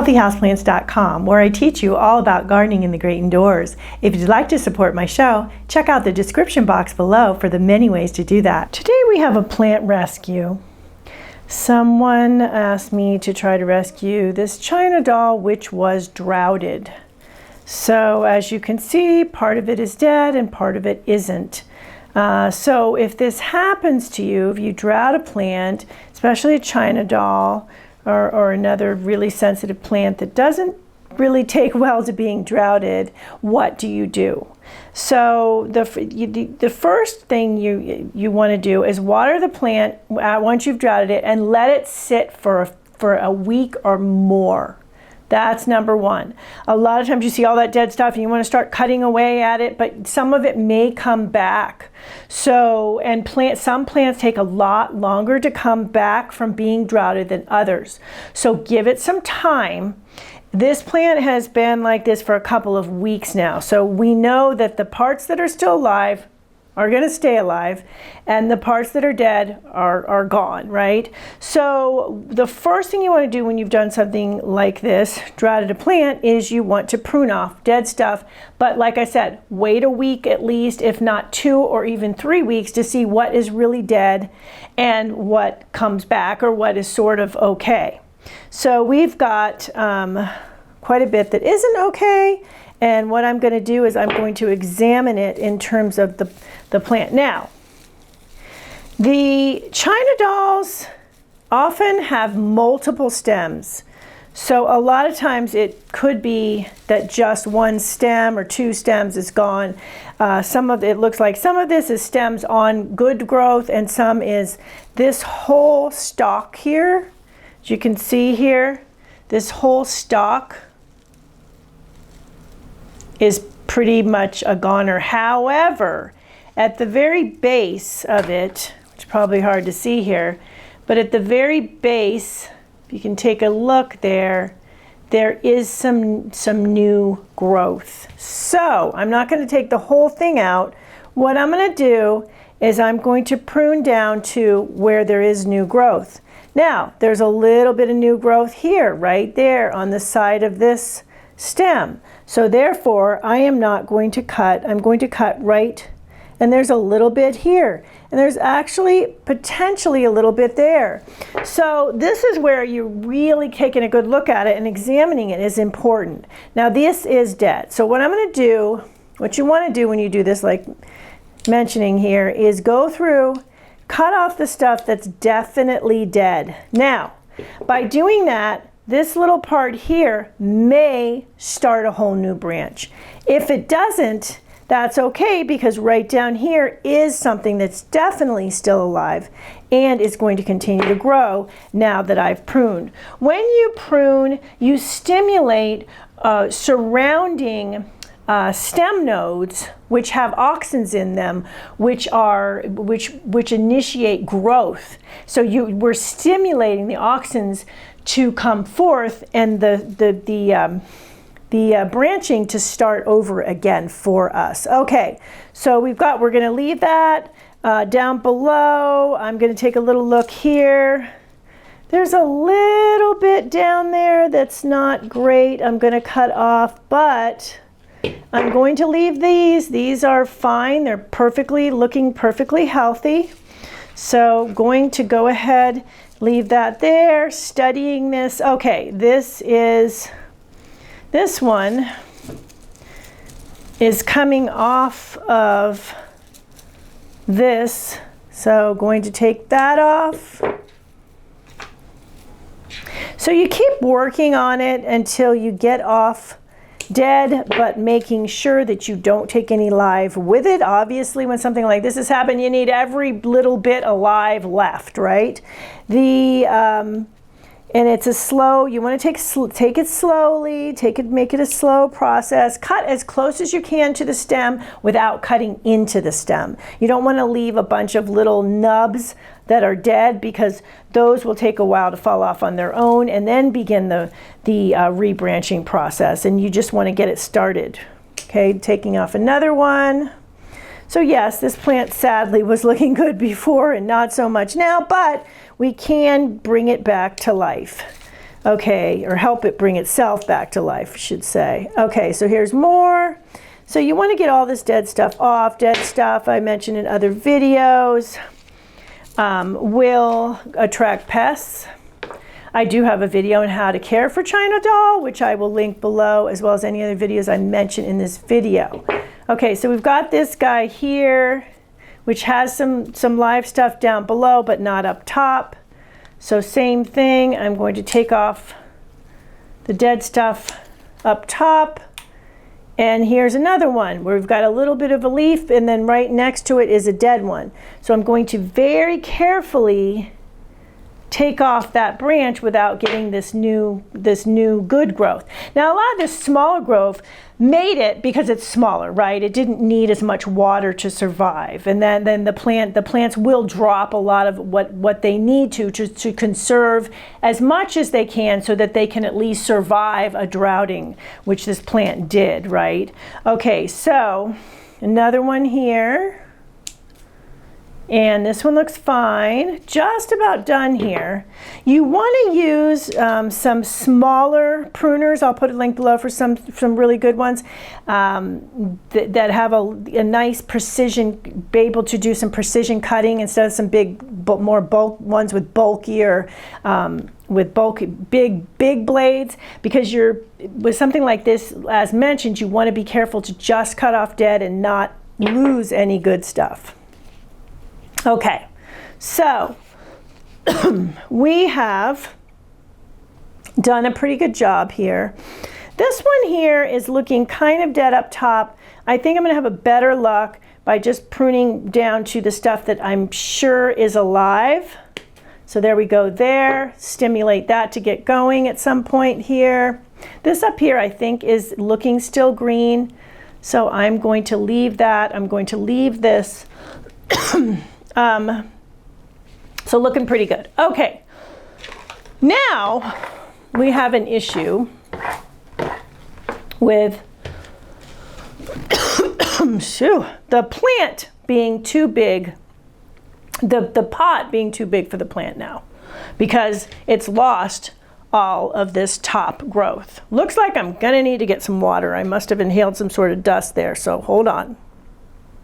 𝗤𝗵𝗱𝗲𝗂𝗂𝗂𝗋𝗇𝑠�plants.com, where I teach you all about gardening in the great indoors. If you'd like to support my show, check out the description box below for the many ways to do that. Today we have a plant rescue. Someone asked me to try to rescue this China doll, which was droughted. So as you can see, part of it is dead and part of it isn't. So if this happens to you, if you drought a plant, especially a China doll or another really sensitive plant that doesn't really take well to being droughted, what do you do? So the first thing you want to do is water the plant once you've droughted it and let it sit for a week or more. That's number one. A lot of times you see all that dead stuff and you want to start cutting away at it, but some of it may come back. So, and some plants take a lot longer to come back from being droughted than others. So give it some time. This plant has been like this for a couple of weeks now. So we know that the parts that are still alive are going to stay alive and the parts that are dead are gone, right? So the first thing you want to do when you've done something like this, droughted a plant, is you want to prune off dead stuff. But like I said, wait a week at least, if not 2 or even 3 weeks, to see what is really dead and what comes back or what is sort of okay. So we've got quite a bit that isn't okay. And what I'm going to do is I'm going to examine it in terms of the plant. Now, the China dolls often have multiple stems. So a lot of times it could be that just one stem or 2 stems is gone. It looks like some of this is stems on good growth and some is this whole stalk here. As you can see here, this whole stalk is pretty much a goner. However, at the very base of it, which is probably hard to see here, but at the very base, if you can take a look there, there is some new growth. So I'm not going to take the whole thing out. What I'm going to do is I'm going to prune down to where there is new growth. Now, there's a little bit of new growth here, right there on the side of this stem. So therefore, I am not going to cut. I'm going to cut right, and there's a little bit here. And there's actually potentially a little bit there. So this is where you're really taking a good look at it and examining it is important. Now this is dead. So what I'm going to do, what you want to do when you do this, like mentioning here, is go through, cut off the stuff that's definitely dead. Now, by doing that, this little part here may start a whole new branch. If it doesn't, that's okay, because right down here is something that's definitely still alive and is going to continue to grow now that I've pruned. When you prune, you stimulate surrounding stem nodes which have auxins in them, which initiate growth. So we're stimulating the auxins to come forth and the branching to start over again for us. Okay, so we're going to leave that down below. I'm going to take a little look here. There's a little bit down there that's not great. I'm going to cut off, but I'm going to leave these. These are fine. They're looking perfectly healthy. So going to go ahead, leave that there, studying this. Okay, this one is coming off of this. So going to take that off. So you keep working on it until you get off dead, but making sure that you don't take any live with it. Obviously, when something like this has happened, you need every little bit alive left, right? And it's a slow, you want to take it slowly, make it a slow process. Cut as close as you can to the stem without cutting into the stem. You don't want to leave a bunch of little nubs that are dead, because those will take a while to fall off on their own and then begin the rebranching process, and you just want to get it started. Okay, taking off another one. So yes, this plant sadly was looking good before and not so much now, but we can bring it back to life. Okay, or help it bring itself back to life, I should say. Okay, so here's more. So you want to get all this dead stuff off. Dead stuff I mentioned in other videos will attract pests. I do have a video on how to care for China doll, which I will link below, as well as any other videos I mentioned in this video. Okay, so we've got this guy here, which has some live stuff down below, but not up top. So same thing, I'm going to take off the dead stuff up top. And here's another one where we've got a little bit of a leaf, and then right next to it is a dead one. So I'm going to very carefully take off that branch without getting this new good growth. Now a lot of this smaller growth made it because it's smaller, right? It didn't need as much water to survive, and then the plants will drop a lot of what they need to conserve as much as they can, so that they can at least survive a droughting, which this plant did, right? Okay, so another one here. And this one looks fine, just about done here. You want to use some smaller pruners. I'll put a link below for some really good ones that have a nice precision, be able to do some precision cutting instead of some more bulk ones with bulkier, big blades. Because with something like this, as mentioned, you want to be careful to just cut off dead and not lose any good stuff. Okay, so we have done a pretty good job here. This one here is looking kind of dead up top. I think I'm going to have a better luck by just pruning down to the stuff that I'm sure is alive. So there we go there. Stimulate that to get going at some point here. This up here I think is looking still green. So I'm going to leave that. I'm going to leave this. So looking pretty good. Okay, now we have an issue with the plant being too big, the pot being too big for the plant now, because it's lost all of this top growth. Looks like I'm gonna need to get some water. I must have inhaled some sort of dust there, so hold on.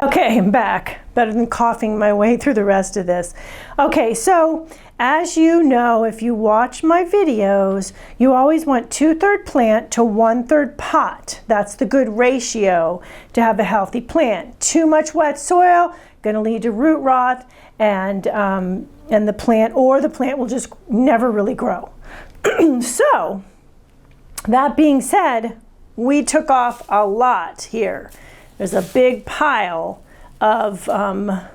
Okay, I'm back. Better than coughing my way through the rest of this. Okay, so as you know, if you watch my videos, you always want 2/3 plant to 1/3 pot. That's the good ratio to have a healthy plant. Too much wet soil, going to lead to root rot, and the plant will just never really grow. So, that being said, we took off a lot here. There's a big pile of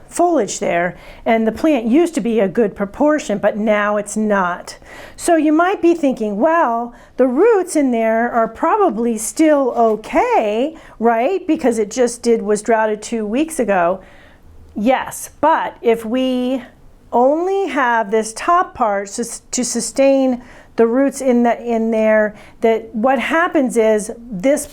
foliage there, and the plant used to be a good proportion, but now it's not. So you might be thinking, well, the roots in there are probably still okay, right? Because it just was droughted 2 weeks ago. Yes, but if we only have this top part to sustain the roots in there, that what happens is there's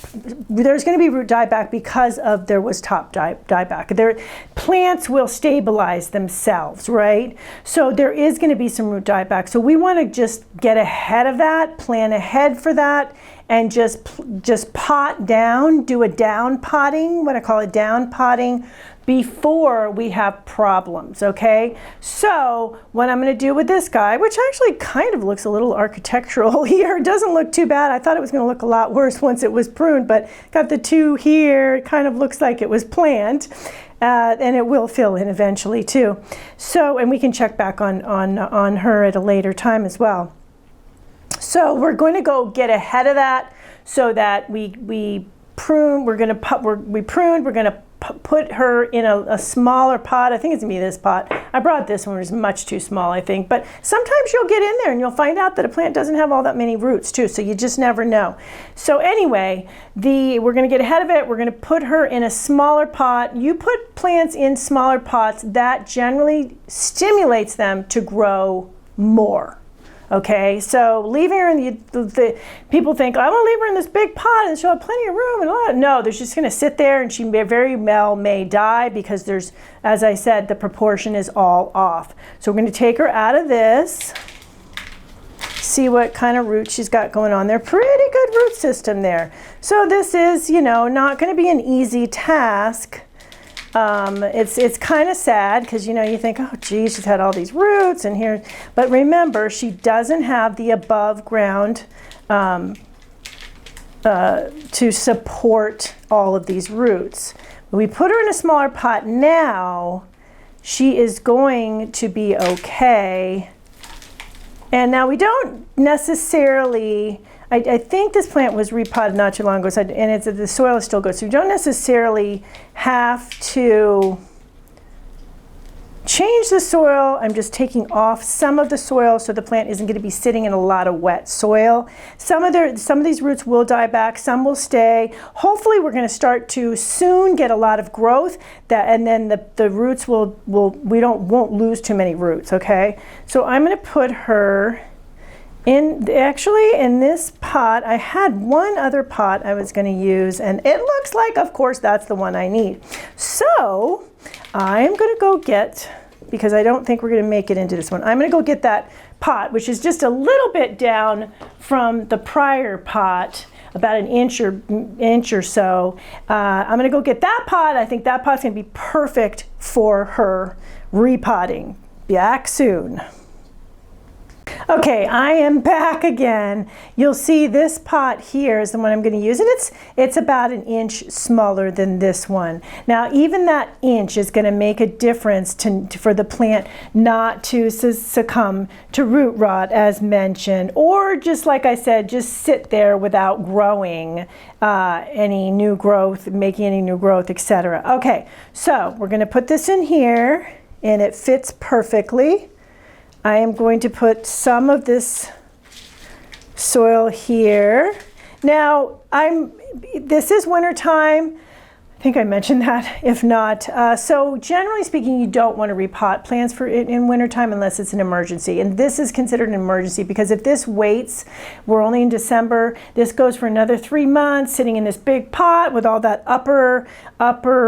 going to be root dieback because there was top dieback. Plants will stabilize themselves, right? So there is going to be some root dieback. So we want to just get ahead of that, plan ahead for that, and just pot down, do a down potting, what I call a down potting, before we have problems, okay? So what I'm going to do with this guy, which actually kind of looks a little architectural here, doesn't look too bad. I thought it was going to look a lot worse once it was pruned, but got the two here. It kind of looks like it was planned, and it will fill in eventually too. So, and we can check back on her at a later time as well. So we're going to go get ahead of that so that we prune. We're going to put her in a smaller pot. I think it's gonna be this pot. I brought this one, it's much too small, I think. But sometimes you'll get in there and you'll find out that a plant doesn't have all that many roots too, so you just never know. So anyway, we're gonna get ahead of it. We're gonna put her in a smaller pot. You put plants in smaller pots, that generally stimulates them to grow more. Okay, so leaving her in the people think, I want to leave her in this big pot and she'll have plenty of room and all that. No, they're just going to sit there, and she very well may die because there's, as I said, the proportion is all off. So we're going to take her out of this, see what kind of roots she's got going on there. Pretty good root system there. So this is, you know, not going to be an easy task. It's kind of sad because, you know, you think, oh geez, she's had all these roots and here, but remember, she doesn't have the above ground to support all of these roots. When we put her in a smaller pot now, she is going to be okay. And now we don't necessarily, I think this plant was repotted not too long ago, so and the soil is still good, so you don't necessarily have to change the soil. I'm just taking off some of the soil so the plant isn't going to be sitting in a lot of wet soil. Some of these roots will die back, some will stay. Hopefully we're going to start to soon get a lot of growth, and then the roots won't lose too many roots, okay? So I'm going to put her in this pot. I had one other pot I was going to use, and it looks like, of course, that's the one I need. So I'm going to go get, because I don't think we're going to make it into this one, I'm going to go get that pot, which is just a little bit down from the prior pot, about an inch or so. I'm going to go get that pot. I think that pot's going to be perfect for her repotting. Back soon. Okay, I am back again. You'll see this pot here is the one I'm going to use, and it's about an inch smaller than this one. Now, even that inch is going to make a difference for the plant not to succumb to root rot, as mentioned, or just like I said, just sit there without growing any new growth, making any new growth, etc. Okay, so we're going to put this in here, and it fits perfectly. I am going to put some of this soil here. Now, this is winter time. I think I mentioned that, if not. So generally speaking, you don't want to repot plants in wintertime unless it's an emergency. And this is considered an emergency because if this waits, we're only in December, this goes for another 3 months sitting in this big pot with all that upper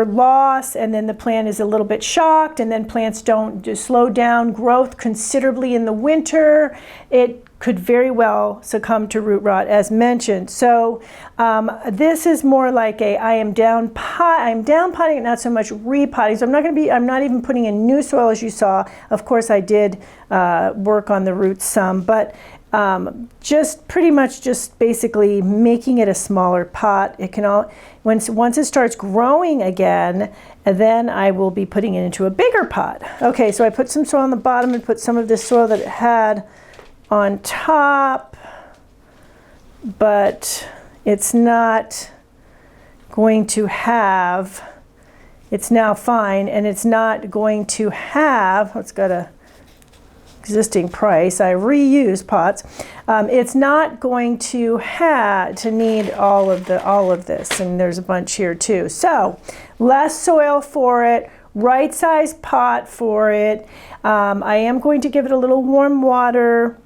loss, and then the plant is a little bit shocked, and then plants don't just slow down growth considerably in the winter. It could very well succumb to root rot, as mentioned. So this is more like I'm down potting it, not so much repotting. So I'm not even putting in new soil, as you saw. Of course, I did work on the roots some, but just pretty much just basically making it a smaller pot. It can once it starts growing again, then I will be putting it into a bigger pot. Okay, so I put some soil on the bottom and put some of this soil that it had on top, but it's not going to have, it's now fine, and it's not going to have, it's got a existing price, I reuse pots, it's not going to need all of this, and there's a bunch here too. So less soil for it, right size pot for it. I am going to give it a little warm water.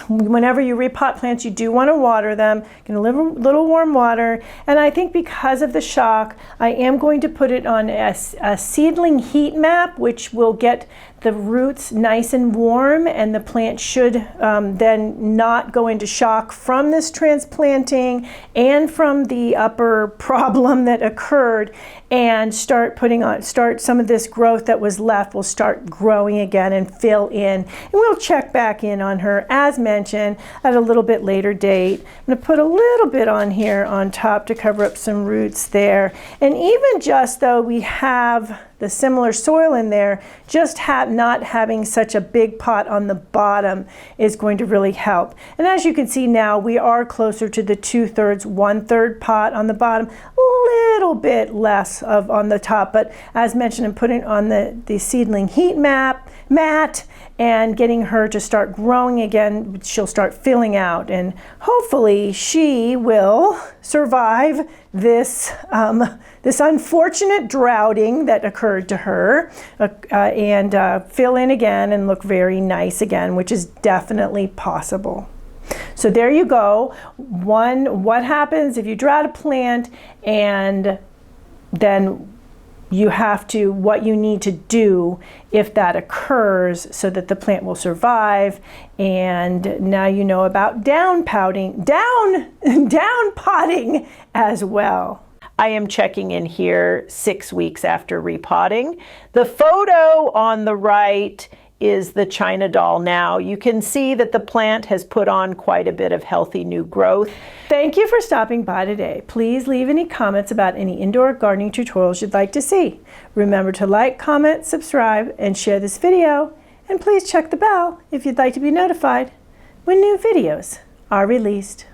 Whenever you repot plants, you do want to water them, get a little warm water. And I think because of the shock, I am going to put it on a seedling heat map, which will get the roots nice and warm, and the plant should then not go into shock from this transplanting and from the upper problem that occurred, and start some of this growth that was left will start growing again and fill in. And we'll check back in on her, as mentioned, at a little bit later date. I'm going to put a little bit on here on top to cover up some roots there. And even just though we have the similar soil in there, just not having such a big pot on the bottom is going to really help. And as you can see now, we are closer to the 2/3, 1/3 pot on the bottom, a little bit less on the top, but as mentioned, I'm putting on the seedling heat mat and getting her to start growing again. She'll start filling out, and hopefully she will survive this this unfortunate droughting that occurred to her, and fill in again and look very nice again, which is definitely possible. So there you go. What happens if you drought a plant and then what you need to do if that occurs so that the plant will survive. And now you know about down potting as well. I am checking in here 6 weeks after repotting. The photo on the right is the China doll now. You can see that the plant has put on quite a bit of healthy new growth. Thank you for stopping by today. Please leave any comments about any indoor gardening tutorials you'd like to see. Remember to like, comment, subscribe, and share this video. And please check the bell if you'd like to be notified when new videos are released.